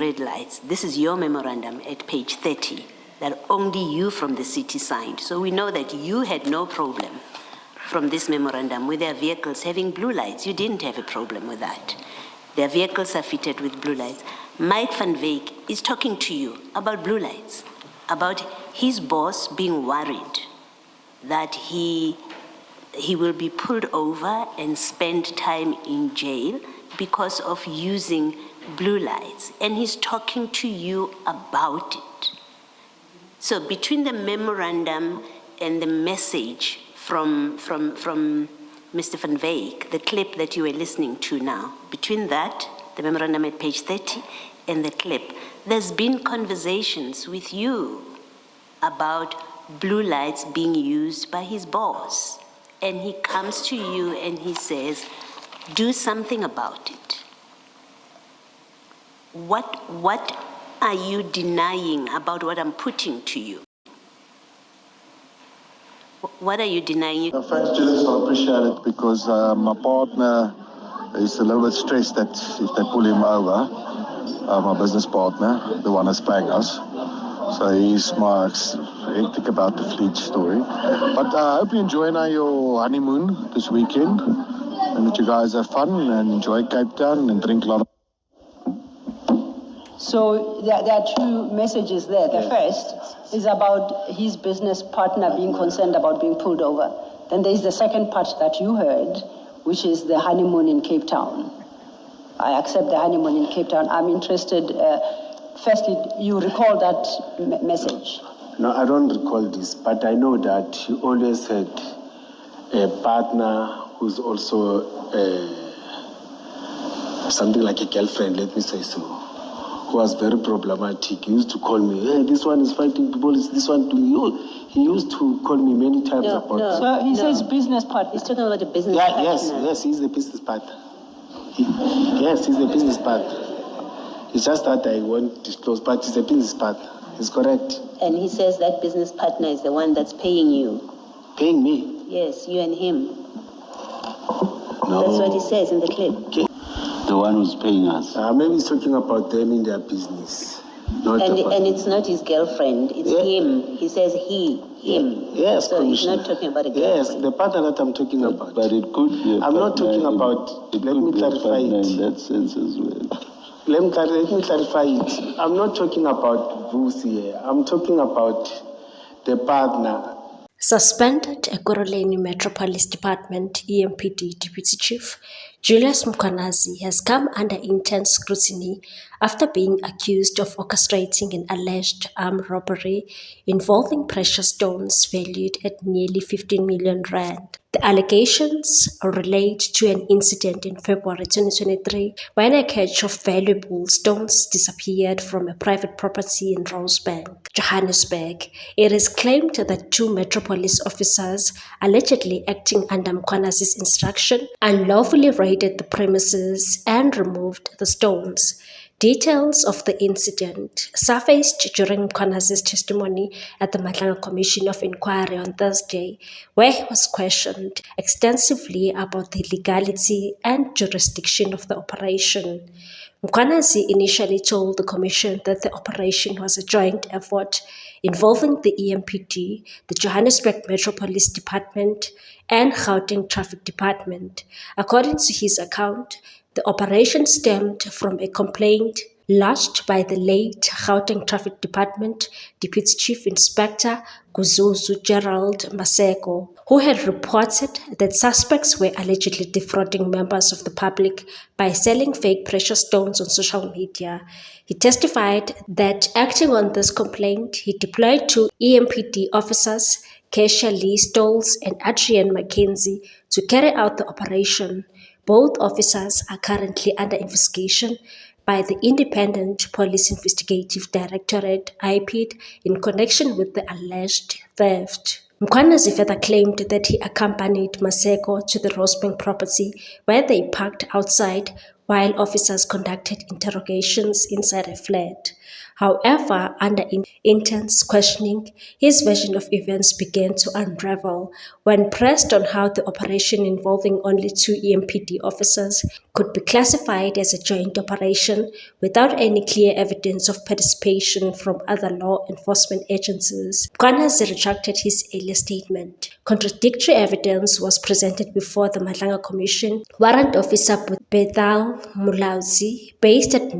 red lights. This is your memorandum at page 30 that only you from the city signed. So we know that you had no problem from this memorandum with their vehicles having blue lights. You didn't have a problem with that. Their vehicles are fitted with blue lights. Mike van Wyk is talking to you about blue lights, about his boss being worried that he will be pulled over and spend time in jail because of using blue lights. And he's talking to you about it. So between the memorandum and the message from Mr. van Wyk, the clip that you were listening to now, between that, the memorandum at page 30, and the clip, there's been conversations with you about blue lights being used by his boss. And he comes to you and he says, do something about it. What are you denying about what I'm putting to you? What are you denying? Thanks, Julius. I appreciate it because my partner is a little bit stressed that if they pull him over, my business partner, the one that's paying us, so he's hectic about the fleet story. But I hope you enjoy now your honeymoon this weekend and that you guys have fun and enjoy Cape Town and drink a lot of... So there are two messages there. The first is about his business partner being concerned about being pulled over. Then there is the second part that you heard, which is the honeymoon in Cape Town. I accept the honeymoon in Cape Town. I'm interested, firstly, you recall that message? No, I don't recall this, but I know that he always had a partner who's also something like a girlfriend, let me say so, who was very problematic. He used to call me, hey, this one is fighting people, this one to me. He used to call me many times about that. So he says business partner. He's talking about a business partner. Yes, he's the business partner. Yes, he's the business partner. It's just that I won't disclose, but he's a business partner. He's correct. And he says that business partner is the one that's paying you. Paying me? Yes, you and him. No. That's what he says in the clip. Okay. The one who's paying us. Maybe he's talking about them in their business. And it's not his girlfriend, it's him. He says him. Yes, so he's not talking about a girlfriend. Yes, the partner that I'm talking about. But it could be I'm not talking about, let me clarify it. In that sense as well. Let me clarify it. I'm not talking about Vusi here. I'm talking about the partner. Suspended Ekurhuleni Metropolis Department EMPD Deputy Chief Julius Mkhwanazi has come under intense scrutiny after being accused of orchestrating an alleged armed robbery involving precious stones valued at nearly 15 million rand. The allegations relate to an incident in February 2023 when a cache of valuable stones disappeared from a private property in Rosebank, Johannesburg. It is claimed that two Metropolis officers, allegedly acting under Mkhwanazi's instruction, unlawfully raided the premises and removed the stones. Details of the incident surfaced during Mkhwanazi's testimony at the Matlanga Commission of Inquiry on Thursday, where he was questioned extensively about the legality and jurisdiction of the operation. Mkhwanazi initially told the commission that the operation was a joint effort involving the EMPD, the Johannesburg Metropolis Department, and Gauteng Traffic Department. According to his account, the operation stemmed from a complaint lodged by the late Gauteng Traffic Department Deputy Chief Inspector Guzuzu Gerald Maseko, who had reported that suspects were allegedly defrauding members of the public by selling fake precious stones on social media. He testified that acting on this complaint, he deployed two EMPD officers, Keisha Lee Stolz and Adrian Mackenzie, to carry out the operation. Both officers are currently under investigation by the Independent Police Investigative Directorate, IPID, in connection with the alleged theft. Mkhwanazi further claimed that he accompanied Maseko to the Rosebank property, where they parked outside while officers conducted interrogations inside a flat. However, under intense questioning, his version of events began to unravel. When pressed on how the operation involving only 2 EMPD officers could be classified as a joint operation without any clear evidence of participation from other law enforcement agencies, Mkhwanazi retracted his earlier statement. Contradictory evidence was presented before the Madlanga Commission. Warrant Officer Bethal Mulauzi, based at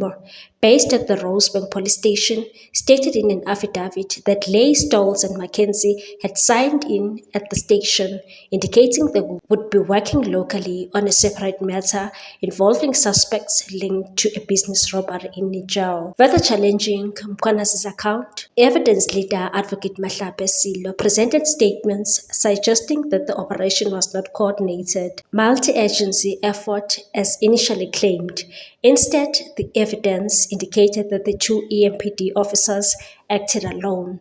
the Rosebank Police Station, stated in an affidavit that Leigh Stolz and Mackenzie had signed in at the station, indicating they would be working locally on a separate matter involving suspects linked to a business robbery in Niger. Further challenging Mkhwanazi's account, evidence leader Advocate Mahlape Silo presented statements suggesting that the operation was not coordinated, multi-agency effort as initially claimed. Instead, the evidence indicated that the 2 EMPD officers acted alone,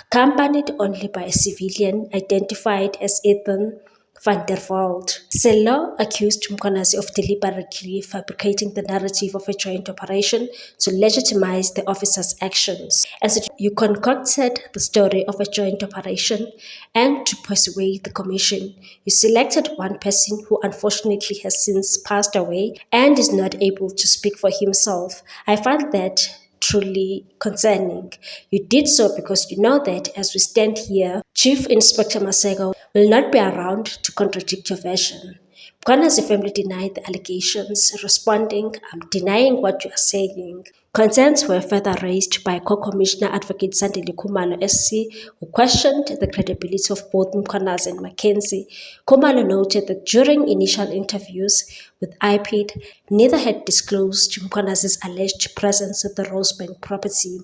accompanied only by a civilian identified as Ethan van der Walt. Sello accused Mkhwanazi of deliberately fabricating the narrative of a joint operation to legitimize the officers' actions. As you concocted the story of a joint operation and to persuade the commission, you selected one person who unfortunately has since passed away and is not able to speak for himself. I find that truly concerning. You did so because you know that as we stand here, Chief Inspector Masego will not be around to contradict your version. Mkhwanazi family denied the allegations, responding, "I'm denying what you are saying." Concerns were further raised by Co-Commissioner Advocate Sandile Khumalo SC, who questioned the credibility of both Mkhwanazi and Mackenzie. Khumalo noted that during initial interviews with IPID, neither had disclosed Mkhwanazi's alleged presence at the Rosebank property.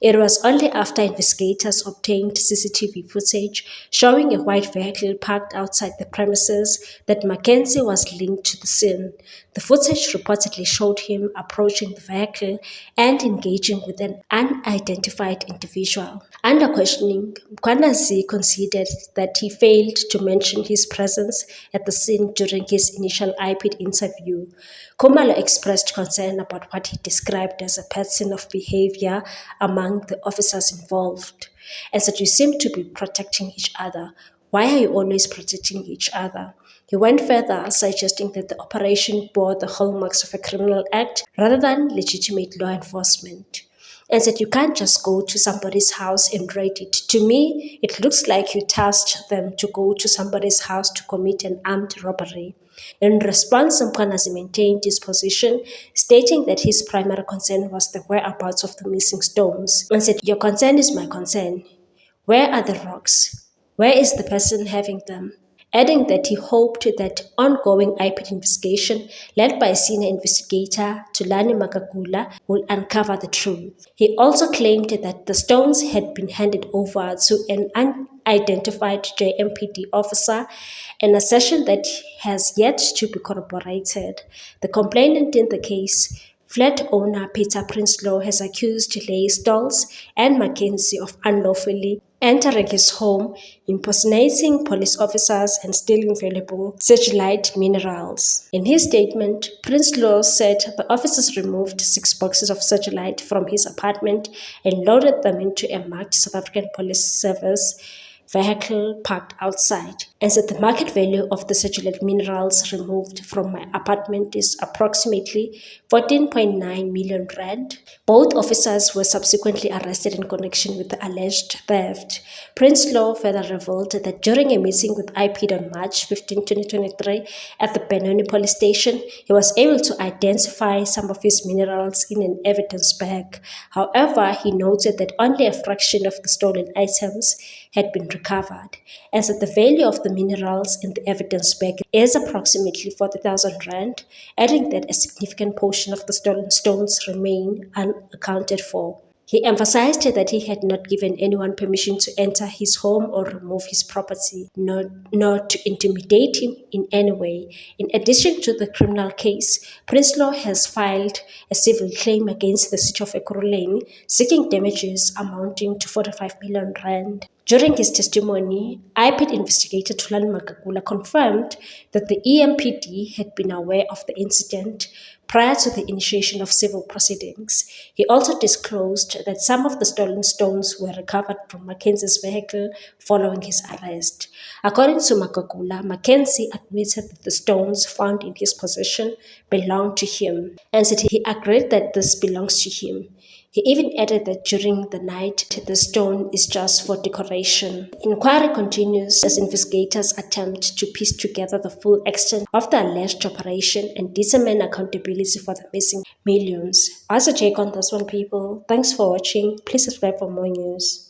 It was only after investigators obtained CCTV footage showing a white vehicle parked outside the premises that Mackenzie was linked to the scene. The footage reportedly showed him approaching the vehicle and engaging with an unidentified individual. Under questioning, Mkhwanazi conceded that he failed to mention his presence at the scene during his initial IPID interview. Khumalo expressed concern about what he described as a pattern of behavior among the officers involved, as that you seem to be protecting each other. Why are you always protecting each other? He went further, suggesting that the operation bore the hallmarks of a criminal act rather than legitimate law enforcement, and said you can't just go to somebody's house and raid it. To me, it looks like you tasked them to go to somebody's house to commit an armed robbery. In response, Mkhwanazi maintained his position, stating that his primary concern was the whereabouts of the missing stones, and said, "Your concern is my concern. Where are the rocks? Where is the person having them?" Adding that he hoped that ongoing IPID investigation led by a senior investigator, Tulani Makagula, will uncover the truth. He also claimed that the stones had been handed over to an unidentified JMPD officer, an assertion that has yet to be corroborated. The complainant in the case, flat owner Peter Prinsloo, has accused Leigh Stolz and Mackenzie of unlawfully entering his home, impersonating police officers, and stealing valuable searchlight minerals. In his statement, Prinsloo said the officers removed 6 boxes of searchlight from his apartment and loaded them into a marked South African Police Service vehicle parked outside, and said the market value of the searchlight minerals removed from my apartment is approximately 14.9 million rand. Both officers were subsequently arrested in connection with the alleged theft. Prinsloo further revealed that during a meeting with IPID on March 15, 2023 at the Benoni police station, he was able to identify some of his minerals in an evidence bag. However, he noted that only a fraction of the stolen items had been recovered, and that the value of the minerals in the evidence bag is approximately 40,000 rand, adding that a significant portion of the stolen stones remain unaccounted for. He emphasized that he had not given anyone permission to enter his home or remove his property, nor to intimidate him in any way. In addition to the criminal case, Prinsloo has filed a civil claim against the city of Ekurhuleni, seeking damages amounting to 45 million rand. During his testimony, IPID investigator Thulani Magagula confirmed that the EMPD had been aware of the incident prior to the initiation of civil proceedings. He also disclosed that some of the stolen stones were recovered from Mackenzie's vehicle following his arrest. According to Magagula, Mackenzie admitted that the stones found in his possession belonged to him and said he agreed that this belongs to him. He even added that during the night, the stone is just for decoration. Inquiry continues as investigators attempt to piece together the full extent of the alleged operation and determine accountability for the missing millions. As a take on this one, people, thanks for watching. Please subscribe for more news.